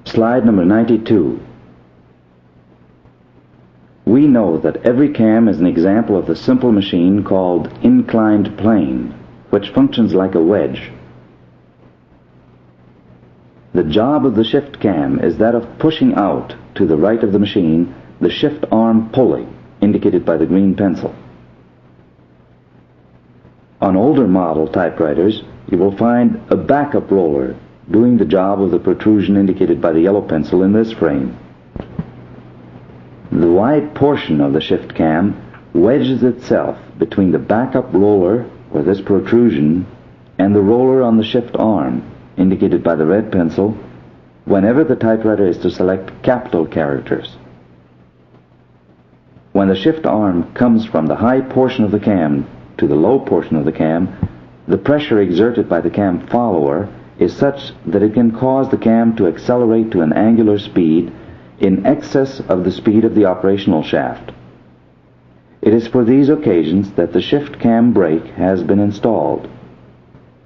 Slide number 92. We know that every cam is an example of the simple machine called inclined plane, which functions like a wedge. The job of the shift cam is that of pushing out to the right of the machine the shift arm pulley, indicated by the green pencil. On older model typewriters, you will find a backup roller doing the job of the protrusion indicated by the yellow pencil in this frame. The wide portion of the shift cam wedges itself between the backup roller, or this protrusion, and the roller on the shift arm, indicated by the red pencil, whenever the typewriter is to select capital characters. When the shift arm comes from the high portion of the cam to the low portion of the cam, the pressure exerted by the cam follower is such that it can cause the cam to accelerate to an angular speed in excess of the speed of the operational shaft. It is for these occasions that the shift cam brake has been installed.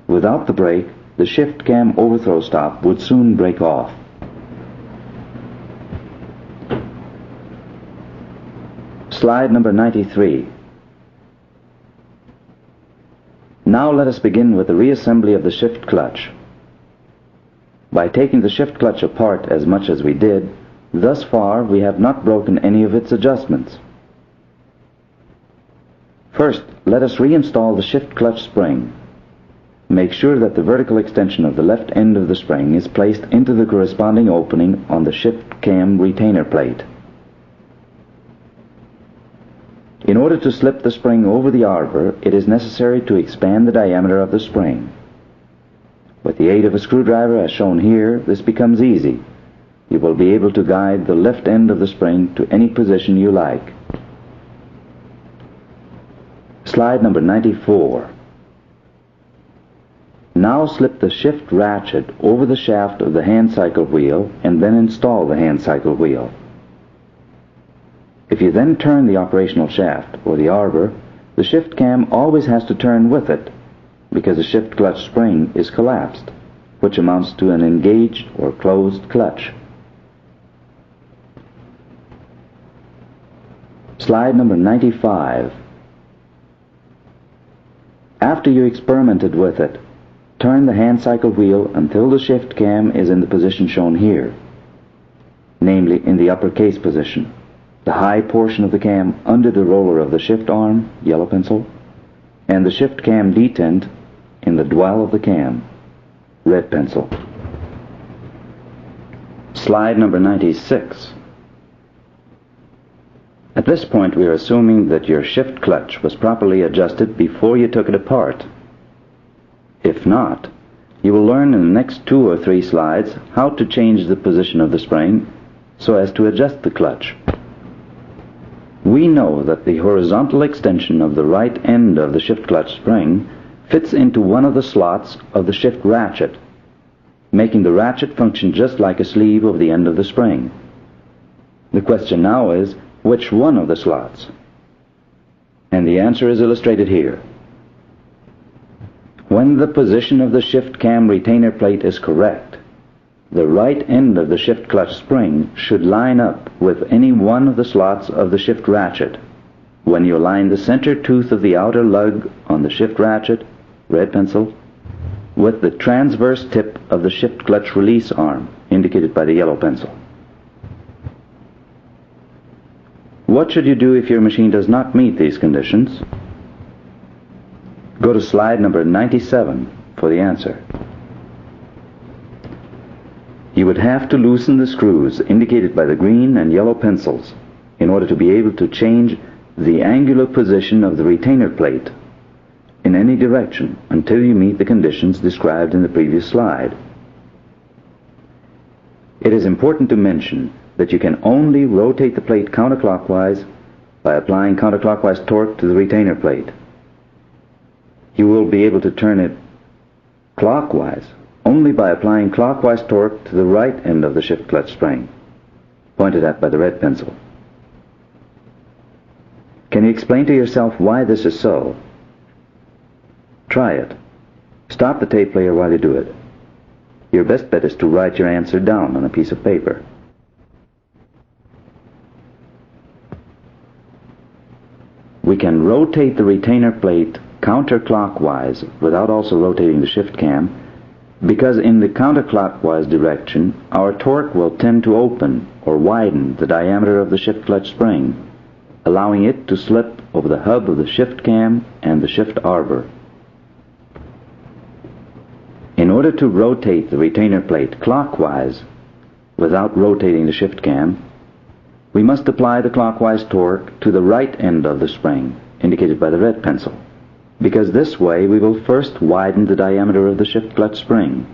Without the brake, the shift cam overthrow stop would soon break off. Slide number 93. Now let us begin with the reassembly of the shift clutch. By taking the shift clutch apart as much as we did, thus far we have not broken any of its adjustments. First, let us reinstall the shift clutch spring. Make sure that the vertical extension of the left end of the spring is placed into the corresponding opening on the shift cam retainer plate. In order to slip the spring over the arbor, it is necessary to expand the diameter of the spring. With the aid of a screwdriver as shown here, this becomes easy. You will be able to guide the left end of the spring to any position you like. Slide number 94. Now slip the shift ratchet over the shaft of the hand cycle wheel and then install the hand cycle wheel. If you then turn the operational shaft, or the arbor, the shift cam always has to turn with it, because the shift clutch spring is collapsed, which amounts to an engaged or closed clutch. Slide number 95. After you experimented with it, turn the hand cycle wheel until the shift cam is in the position shown here, namely in the upper case position, the high portion of the cam under the roller of the shift arm, yellow pencil, and the shift cam detent in the dwell of the cam, red pencil. Slide number 96. At this point we are assuming that your shift clutch was properly adjusted before you took it apart. If not, you will learn in the next 2 or 3 slides how to change the position of the spring so as to adjust the clutch. We know that the horizontal extension of the right end of the shift clutch spring fits into one of the slots of the shift ratchet, making the ratchet function just like a sleeve of the end of the spring. The question now is, which one of the slots? And the answer is illustrated here. When the position of the shift cam retainer plate is correct, the right end of the shift clutch spring should line up with any one of the slots of the shift ratchet. When you align the center tooth of the outer lug on the shift ratchet, red pencil, with the transverse tip of the shift clutch release arm, indicated by the yellow pencil. What should you do if your machine does not meet these conditions? Go to slide number 97 for the answer. You would have to loosen the screws indicated by the green and yellow pencils in order to be able to change the angular position of the retainer plate in any direction until you meet the conditions described in the previous slide. It is important to mention that you can only rotate the plate counterclockwise by applying counterclockwise torque to the retainer plate. You will be able to turn it clockwise only by applying clockwise torque to the right end of the shift clutch spring, pointed at by the red pencil. Can you explain to yourself why this is so? Try it. Stop the tape player while you do it. Your best bet is to write your answer down on a piece of paper. We can rotate the retainer plate counterclockwise without also rotating the shift cam, because in the counterclockwise direction our torque will tend to open or widen the diameter of the shift clutch spring, allowing it to slip over the hub of the shift cam and the shift arbor. In order to rotate the retainer plate clockwise without rotating the shift cam, we must apply the clockwise torque to the right end of the spring, indicated by the red pencil, because this way we will first widen the diameter of the shift clutch spring.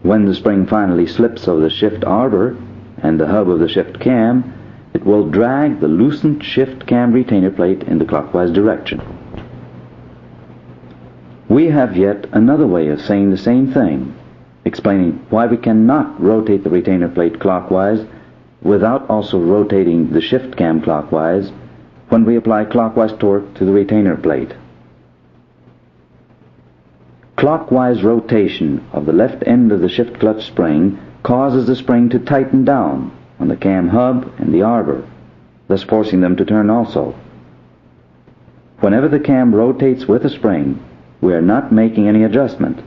When the spring finally slips over the shift arbor and the hub of the shift cam, it will drag the loosened shift cam retainer plate in the clockwise direction. We have yet another way of saying the same thing, explaining why we cannot rotate the retainer plate clockwise without also rotating the shift cam clockwise when we apply clockwise torque to the retainer plate. Clockwise rotation of the left end of the shift clutch spring causes the spring to tighten down on the cam hub and the arbor, thus forcing them to turn also. Whenever the cam rotates with a spring, we are not making any adjustment.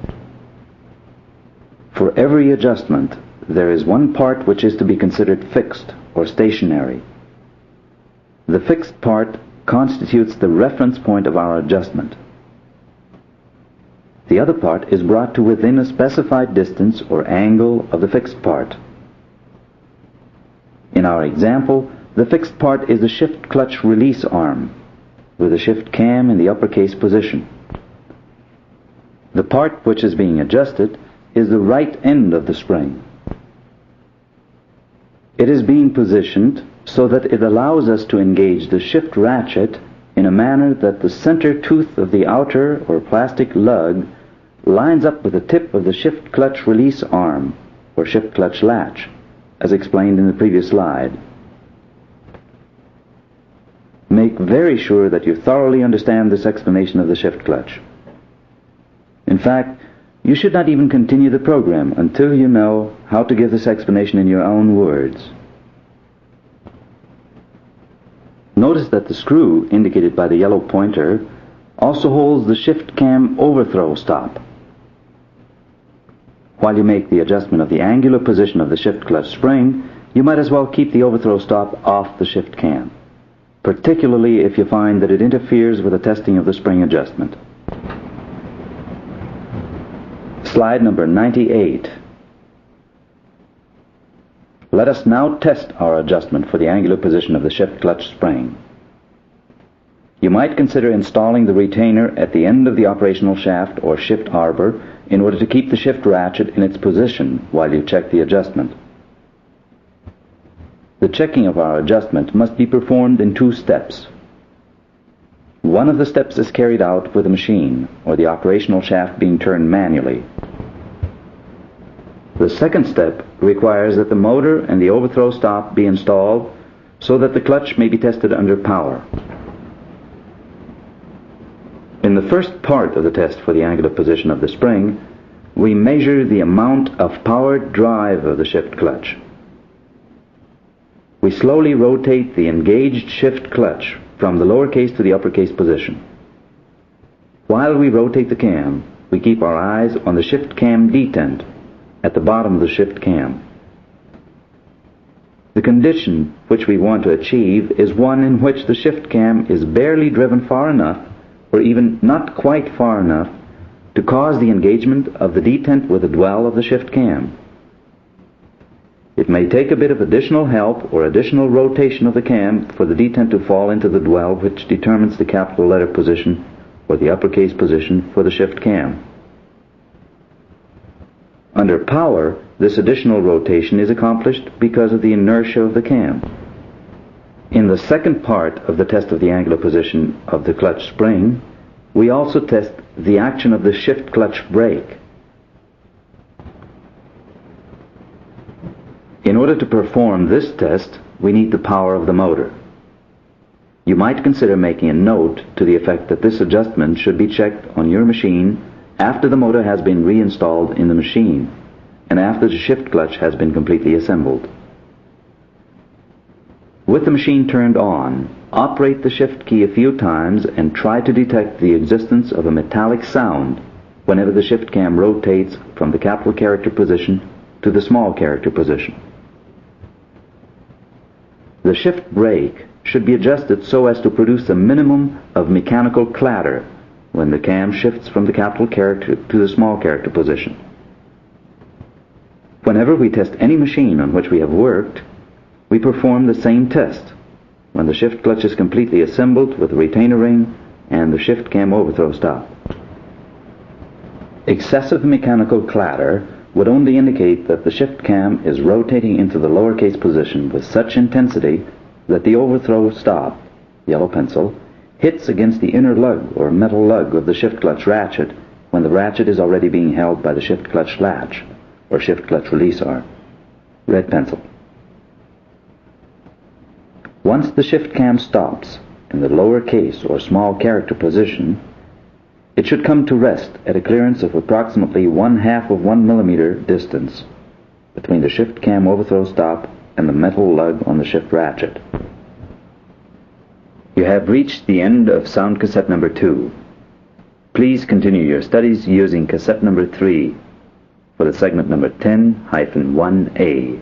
For every adjustment, there is one part which is to be considered fixed or stationary. The fixed part constitutes the reference point of our adjustment. The other part is brought to within a specified distance or angle of the fixed part. In our example, the fixed part is the shift clutch release arm, with the shift cam in the uppercase position. The part which is being adjusted is the right end of the spring. It is being positioned so that it allows us to engage the shift ratchet in a manner that the center tooth of the outer or plastic lug lines up with the tip of the shift clutch release arm or shift clutch latch, as explained in the previous slide. Make very sure that you thoroughly understand this explanation of the shift clutch. In fact, you should not even continue the program until you know how to give this explanation in your own words. Notice that the screw, indicated by the yellow pointer, also holds the shift cam overthrow stop. While you make the adjustment of the angular position of the shift clutch spring, you might as well keep the overthrow stop off the shift cam, particularly if you find that it interferes with the testing of the spring adjustment. Slide number 98. Let us now test our adjustment for the angular position of the shift clutch spring. You might consider installing the retainer at the end of the operational shaft or shift arbor in order to keep the shift ratchet in its position while you check the adjustment. The checking of our adjustment must be performed in 2 steps. One of the steps is carried out with a machine, or the operational shaft being turned manually. The second step requires that the motor and the overthrow stop be installed so that the clutch may be tested under power. In the first part of the test for the angular position of the spring, we measure the amount of powered drive of the shift clutch. We slowly rotate the engaged shift clutch from the lowercase to the uppercase position. While we rotate the cam, we keep our eyes on the shift cam detent at the bottom of the shift cam. The condition which we want to achieve is one in which the shift cam is barely driven far enough, or even not quite far enough, to cause the engagement of the detent with the dwell of the shift cam. It may take a bit of additional help or additional rotation of the cam for the detent to fall into the dwell which determines the capital letter position or the uppercase position for the shift cam. Under power, this additional rotation is accomplished because of the inertia of the cam. In the second part of the test of the angular position of the clutch spring, we also test the action of the shift clutch brake. In order to perform this test, we need the power of the motor. You might consider making a note to the effect that this adjustment should be checked on your machine after the motor has been reinstalled in the machine and after the shift clutch has been completely assembled. With the machine turned on, operate the shift key a few times and try to detect the existence of a metallic sound whenever the shift cam rotates from the capital character position to the small character position. The shift brake should be adjusted so as to produce a minimum of mechanical clatter when the cam shifts from the capital character to the small character position. Whenever we test any machine on which we have worked, we perform the same test when the shift clutch is completely assembled with the retainer ring and the shift cam overthrow stop. Excessive mechanical clatter would only indicate that the shift cam is rotating into the lowercase position with such intensity that the overthrow stop, yellow pencil, hits against the inner lug or metal lug of the shift clutch ratchet when the ratchet is already being held by the shift clutch latch or shift clutch release arm, red pencil. Once the shift cam stops in the lowercase or small character position, it should come to rest at a clearance of approximately 1/2 of 1 millimeter distance between the shift cam overthrow stop and the metal lug on the shift ratchet. You have reached the end of sound cassette number 2. Please continue your studies using cassette number 3 for the segment number 10-1A.